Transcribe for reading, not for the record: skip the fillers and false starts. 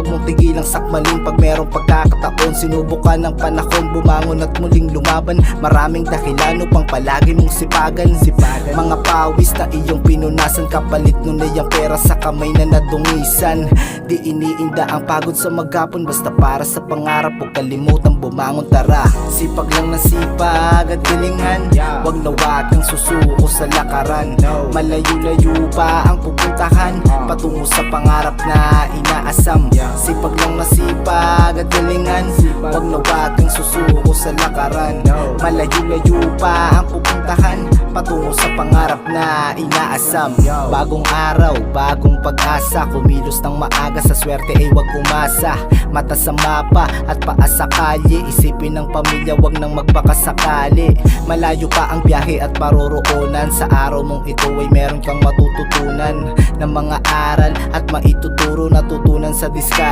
Huwag mong tigilang sakmalin pag merong pagkakataon. Sinubukan ng panahon, bumangon at muling lumaban. Maraming dahilan upang palagi mong sipagan. Mga pawis na iyong pinunasan, kapalit nun ay ang pera sa kamay na nadungisan. Di iniinda ang pagod sa maghapon, basta para sa pangarap, huwag kalimutang bumangon, tara. Sipag lang na sipag at galingan, huwag nawag kang susuko sa lakaran. Malayo-layo pa ang pupuntahan, patungo sa pangarap na inaasam. Sipag lang na sipag at galingan, huwag nawag kang susuko sa lakaran. Malayo-layo pa ang pupuntahan, patungo sa pangarap na inaasam. Bagong araw, bagong pag-asa, kumilos ng maaga, sa swerte ay huwag umasa. Mata sa mapa at paa sa kalye, isipin ng pamilya, huwag nang magpakasakali. Malayo pa ang biyahe at paroroonan, sa araw mong ito ay meron kang matututunan ng mga aral at maituturo, natutunan sa diskarte.